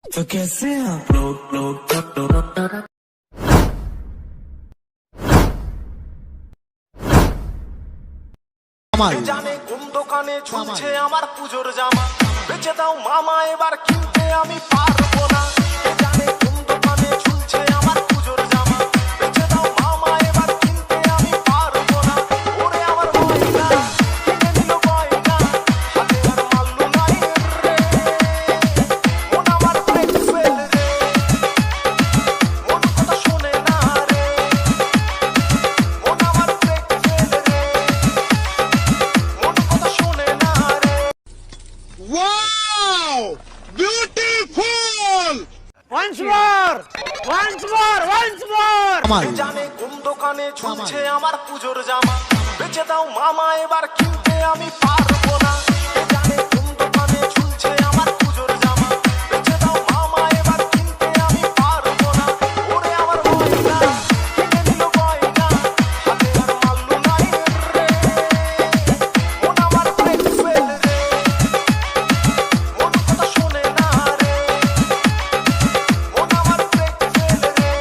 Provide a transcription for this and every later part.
तो कैसे आप लोग জানে কোন দোকানে ঝুলছে আমার পুজোর জামা, বেচে দাও মামা এবার কিনতে আমি পারবো না। জানে কোন দোকানে ঝুলছে আমার পুজোর জামা, বেচে দাও মামা এবার কিনতে আমি পারবো না। ওরে আমার ময়না কিনে নিল গয়না, হাতে আর মাল্লু নাই রে, মন আমার ব্রেক ফেল রে, মন কথা শোনে না রে, মন আমার ব্রেক ফেল রে, মন কথা শোনে না রে। Wow! Beautiful! Once more! জানে কোন দোকানে ঝুলছে আমার পুজোর জামা, বেচে দাও মামা এবার কিনতে আমি পারবো না। জানে কোন দোকানে ঝুলছে আমার পুজোর জামা, বেচে দাও মামা এবার কিনতে আমি পারবো না। ওরে আমার ময়না কিনে নিল গয়না, হাতে আর মাল্লু নাই রে, মন আমার ব্রেক ফেল রে, মন কথা শোনে না রে, মন আমার ব্রেক ফেল রে,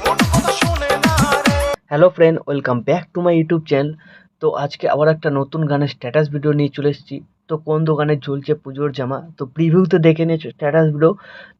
মন কথা শোনে না রে। Hello friend, welcome back to my YouTube channel. তো আজকে আবার একটা নতুন গানের স্ট্যাটাস ভিডিও নিয়ে চলে এসেছি। তো কোন দোকানে ঝুলছে পুজোর জামা, তো প্রিভিউতে দেখে নিয়েছো স্ট্যাটাস ভিডিও।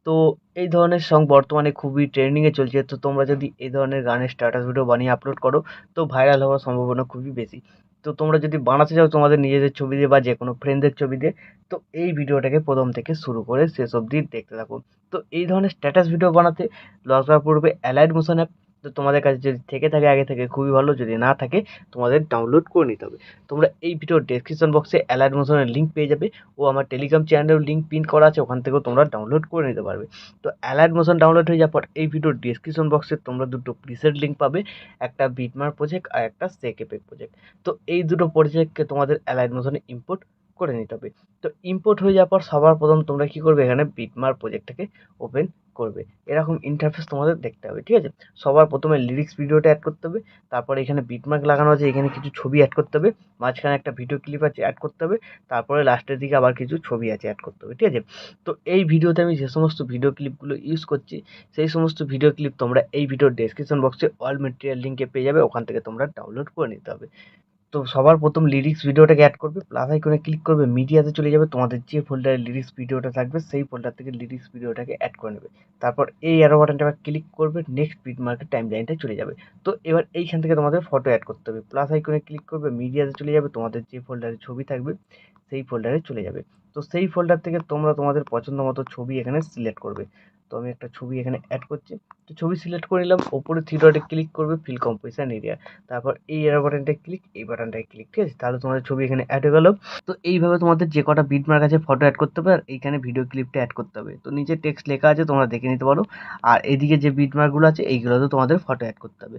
তো এই ধরনের সং বর্তমানে খুবই ট্রেন্ডিংয়ে চলছে। তো তোমরা যদি এই ধরনের গানের স্ট্যাটাস ভিডিও বানিয়ে আপলোড করো তো ভাইরাল হওয়ার সম্ভাবনা খুবই বেশি। তো তোমরা যদি বানাতে চাও তোমাদের নিজেদের ছবি দিয়ে বা যে কোনো ফ্রেন্ডদের ছবি দিয়ে, তো এই ভিডিওটাকে প্রথম থেকে শুরু করে শেষ অবধি দেখতে থাকুন। তো এই ধরনের স্ট্যাটাস ভিডিও বানাতে দরকার পড়বে অ্যালাইট মোশন অ্যাপ। তো তোমাদের কাছে যদি থেকে থাকে আগে থেকে খুবই ভালো, যদি না থাকে তোমাদের ডাউনলোড করে নিতে হবে। তোমরা এই ভিডিওর ডেসক্রিপশন বক্সে অ্যালাইট মোশনের লিঙ্ক পেয়ে যাবে, ও আমার টেলিগ্রাম চ্যানেলের লিঙ্ক পিন করা আছে, ওখান থেকেও তোমরা ডাউনলোড করে নিতে পারবে। তো অ্যালাইট মোশন ডাউনলোড হয়ে যাওয়ার পর এই ভিডিওর ডেসক্রিপশন বক্সে তোমরা দুটো প্রিসেট লিঙ্ক পাবে, একটা বিটমার্ক প্রজেক্ট আর একটা সেক এফেক্ট প্রজেক্ট। তো এই দুটো প্রজেক্টকে তোমাদের অ্যালাইট মোশনে ইম্পোর্ট করে নিতে হবে। তো ইম্পোর্ট হয়ে যাওয়ার পর সবার প্রথম তোমরা কী করবে, এখানে বিটমার্ক প্রজেক্টটাকে ওপেন করবে। এরকম ইন্টারফেস তোমাদের দেখতে হবে, ঠিক আছে। সবার প্রথমে লিরিক্স ভিডিওটা অ্যাড করতে হবে, তারপরে এখানে বিটমার্ক লাগানো আছে, এখানে কিছু ছবি অ্যাড করতে হবে, মাঝখানে একটা ভিডিও ক্লিপ আছে অ্যাড করতে হবে, তারপরে লাস্টের দিকে আবার কিছু ছবি আছে অ্যাড করতে হবে, ঠিক আছে। তো এই ভিডিওতে আমি যে সমস্ত ভিডিও ক্লিপগুলো ইউজ করছি সেই সমস্ত ভিডিও ক্লিপ তোমরা এই ভিডিওর ডেসক্রিপশন বক্সে অল মেটেরিয়াল লিঙ্কে পেয়ে যাবে, ওখান থেকে তোমরা ডাউনলোড করে নিতে হবে। তো সবার প্রথম লিরিক্স ভিডিওটাকে অ্যাড করবে, প্লাস আইকনে ক্লিক করবে, মিডিয়াতে চলে যাবে, তোমাদের যে ফোল্ডারে লিরিক্স ভিডিওটা থাকবে সেই ফোল্ডার থেকে লিরিক্স ভিডিওটাকে অ্যাড করে নেবে। তারপর এই অ্যারো বাটনটা ক্লিক করবে, নেক্সট বিটমার্কের টাইম লাইনটায় চলে যাবে। তো এবার এইখান থেকে তোমাদের ফটো অ্যাড করতে হবে, প্লাস আইকনে ক্লিক করবে, মিডিয়াতে চলে যাবে, তোমাদের যে ফোল্ডারে ছবি থাকবে সেই ফোল্ডারে চলে যাবে। তো সেই ফোল্ডার থেকে তোমরা তোমাদের পছন্দ মতো ছবি এখানে সিলেক্ট করবে। তো আমি একটা ছবি এখানে অ্যাড করছি। তো ছবি সিলেক্ট করে নিলাম, ওপরে থ্রি ডটে ক্লিক করবে, ফিল কম্পোজিশন এরিয়া, তারপর এই এরো বাটনটায় ক্লিক, এই বাটনটায় ক্লিক, ঠিক আছে। তাহলে তোমাদের ছবি এখানে অ্যাড হয়ে গেল। তো এইভাবে তোমাদের যে কটা বিটমার্ক আছে ফটো অ্যাড করতে হবে, আর এইখানে ভিডিও ক্লিপটা অ্যাড করতে হবে। তো নিচে টেক্সট লেখা আছে, তোমরা দেখে নিতে পারো। আর এদিকে যে বিটমার্কগুলো আছে এইগুলোতে তোমাদের ফটো অ্যাড করতে হবে।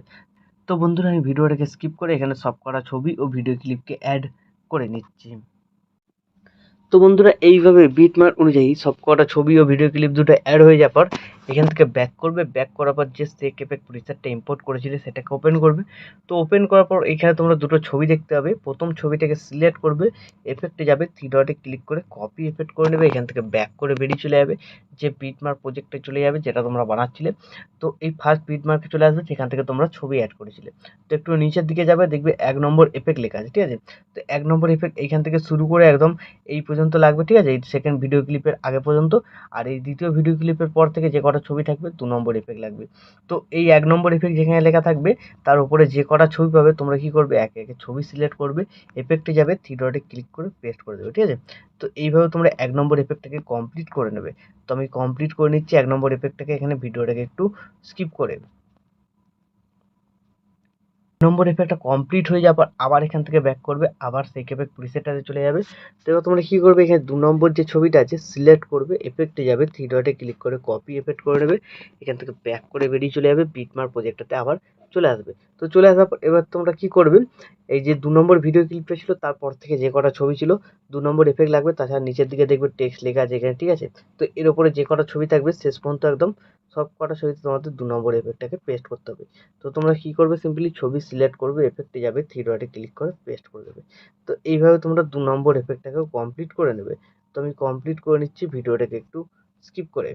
তো বন্ধুরা, আমি ভিডিওটাকে স্কিপ করে এখানে সব কটা ছবি ও ভিডিও ক্লিপকে অ্যাড করে নিচ্ছি। তো বন্ধুরা, এইভাবে বিটমার্ক অনুযায়ী সব কটা ছবি ও ভিডিও ক্লিপ দুটো অ্যাড হয়ে যাওয়ার পর এখান থেকে ব্যাক করবে। ব্যাক করার পর যে সেক এফেক্ট প্রিসেটটা ইম্পোর্ট করেছিলে সেটাকে ওপেন করবে। তো ওপেন করার পর এখানে তোমরা দুটো ছবি দেখতে পাবে। প্রথম ছবিটাকে সিলেক্ট করবে, এফেক্টে যাবে, থ্রি ডটে ক্লিক করে কপি এফেক্ট করে নেবে, এখান থেকে ব্যাক করে বেরিয়ে চলে যাবে, যে বিটমার্ক প্রজেক্টে চলে যাবে যেটা তোমরা বানাচ্ছিলে। তো এই ফার্স্ট বিটমার্কে চলে আসবে, যেখান থেকে তোমরা ছবি অ্যাড করেছিলে। তো একটু নিচের দিকে যাবে, দেখবে 1 নম্বর এফেক্ট লেখা আছে, ঠিক আছে। তো 1 নম্বর এফেক্ট এইখান থেকে শুরু করে একদম এই পর্যন্ত লাগবে, ঠিক আছে, এই সেকেন্ড ভিডিও ক্লিপের আগে পর্যন্ত। আর এই দ্বিতীয় ভিডিও ক্লিপের পর থেকে যে কটা ছবি থাকবে 2 নম্বর এফেক্ট লাগবে। তো এই 1 নম্বর এফেক্ট যেখানে লেখা থাকবে তার উপরে যে কটা ছবি পাবে তোমরা কি করবে, একে একে ছবি সিলেক্ট করবে, এফেক্টে যাবে, থ্রি ডটে ক্লিক করে পেস্ট করে দেবে, ঠিক আছে। তো এইভাবে তোমরা 1 নম্বর এফেক্টটাকে কমপ্লিট করে নেবে। তো আমি কমপ্লিট করে নিচ্ছি 1 নম্বর এফেক্টটাকে, এখানে ভিডিওটাকে একটু স্কিপ করে। নম্বর এফেক্টটা কমপ্লিট হয়ে যাওয়ার পর আবার এখান থেকে ব্যাক করবে, আবার সেক এফেক্ট প্রিসেটটাতে চলে যাবে। তো এবার তোমরা কী করবে, এখানে 2 নম্বর যে ছবিটা আছে সিলেক্ট করবে, এফেক্টে যাবে, থ্রি ডটে ক্লিক করে কপি এফেক্ট করে নেবে, এখান থেকে ব্যাক করে বেরিয়ে চলে যাবে, বিটমার্ক প্রজেক্টটাতে আবার চলে আসবে। তো চলে আসার পর এবার তোমরা কী করবে, এই যে 2 নম্বর ভিডিও ক্লিপটা ছিল তারপর থেকে যে কটা ছবি ছিল 2 নম্বর এফেক্ট লাগবে, তাছাড়া নিচের দিকে দেখবে টেক্সট লেখা আছে এখানে, ঠিক আছে। তো এর উপরে যে কটা ছবি থাকবে শেষ পর্যন্ত একদম সব কটা ছবিতে তোমাদের 2 নম্বর এফেক্টটাকে পেস্ট করতে হবে। তো তোমরা কী করবে, সিম্পলি ছবি সিলেক্ট করবে, এফেক্টে যাবে, থ্রি ডটে ক্লিক করে পেস্ট করে দেবে। তো এইভাবে তোমরা 2 নম্বর এফেক্টটাকেও কমপ্লিট করে নেবে। তো আমি কমপ্লিট করে নিচ্ছি, ভিডিওটাকে একটু স্কিপ করে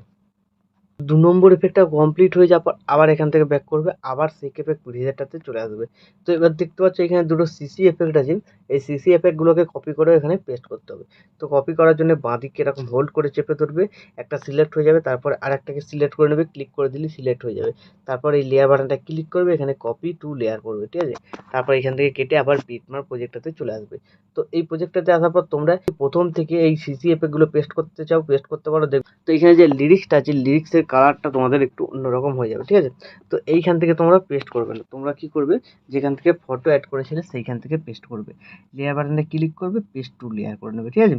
2 নম্বর ইফেক্টটা কমপ্লিট হয়ে যাওয়ার পর আবার এখান থেকে ব্যাক করবে, আবার সেক এফেক্ট প্রিসেটটাতে চলে আসবে। তো এবার দেখতে পাচ্ছ এখানে দুটো সিসি এফেক্ট আছে, এই সিসি এফেক্টগুলোকে কপি করে এখানে পেস্ট করতে হবে। তো কপি করার জন্য বাঁদিকে এরকম হোল্ড করে চেপে ধরবে, একটা সিলেক্ট হয়ে যাবে, তারপর আরেকটাকে সিলেক্ট করে নেবে, ক্লিক করে দিলে সিলেক্ট হয়ে যাবে। তারপর এই লেয়ার বাটনটা ক্লিক করবে, এখানে কপি টু লেয়ার করবে, ঠিক আছে? তারপর এখান থেকে কেটে আবার বিটমার্ক প্রজেক্টটাতে চলে আসবে। তো এই প্রজেক্টটাতে আসার পর তোমরা প্রথম থেকে এই সিসি এফেক্টগুলো পেস্ট করতে চাও, পেস্ট করতে পারো। তো এখানে যে লিরিক্সটা আছে, লিরিক্সের কালারটা তোমাদের একটু অন্যরকম হয়ে যাবে, ঠিক আছে? তো এইখান থেকে তোমরা পেস্ট করবে না, তোমরা কি করবে, যেখান থেকে ফটো অ্যাড করেছিলে সেইখান থেকে পেস্ট করবে, লেয়ার বাটনে ক্লিক করবে, পেস্ট টু লেয়ার করে নেবে, ঠিক আছে?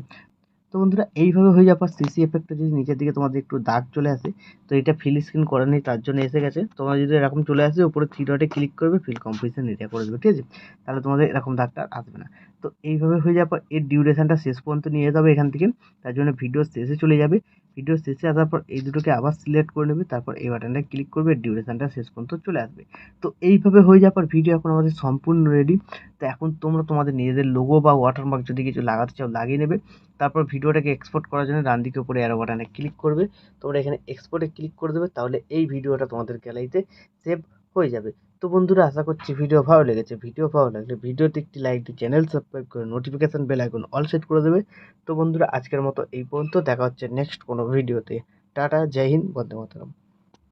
তো বন্ধুরা এইভাবে হয়ে যাওয়ার পর সিসি এফেক্টটা যদি নিচের দিকে তোমাদের একটু দাগ চলে আসে, তো এটা ফিল স্ক্রিন করা নেই, তার জন্য এসে গেছে। তোমরা যদি এরকম চলে আসে, উপরে থ্রি ডটে ক্লিক করবে, ফিল কম্পোজিশন এরিয়া করে দেবে, ঠিক আছে? তাহলে তোমাদের এরকম দাগটা আর আসবে না। তো এইভাবে হয়ে যাওয়ার পর এর ডিউরেশনটা শেষ পর্যন্ত নিয়ে যেতে হবে এখান থেকে, তার জন্য ভিডিও শেষে চলে যাবে। ভিডিও শেষে আসার পর এই দুটোকে আবার সিলেক্ট করে নেবে, তারপর এই বাটনটা ক্লিক করবে, ডিউরেশনটা শেষ পর্যন্ত চলে আসবে। তো এইভাবে হয়ে যাওয়ার পর ভিডিও এখন আমাদের সম্পূর্ণ রেডি। তো এখন তোমরা তোমাদের নিজেদের লোগো বা ওয়াটারমার্ক যদি কিছু লাগাতে চাও লাগিয়ে নেবে। তারপর ভিডিওটাকে এক্সপোর্ট করার জন্য ডান দিকে উপরে অ্যারো বাটনে ক্লিক করবে, তোমরা এখানে এক্সপোর্টে ক্লিক করে দেবে, তাহলে এই ভিডিওটা তোমাদের গ্যালারিতে সেভ হয়ে যাবে। তো বন্ধুরা আশা করছি ভিডিও ভালো লেগেছে। ভিডিও ভালো লাগলে ভিডিওতে একটি লাইক দিয়ে চ্যানেল সাবস্ক্রাইব করে notification bell icon all set করে দেবে। তো বন্ধুরা আজকের মতো এই পর্যন্ত, দেখা হচ্ছে নেক্সট কোনো ভিডিওতে। টাটা, জয় হিন্দ, বন্দে মাতরম।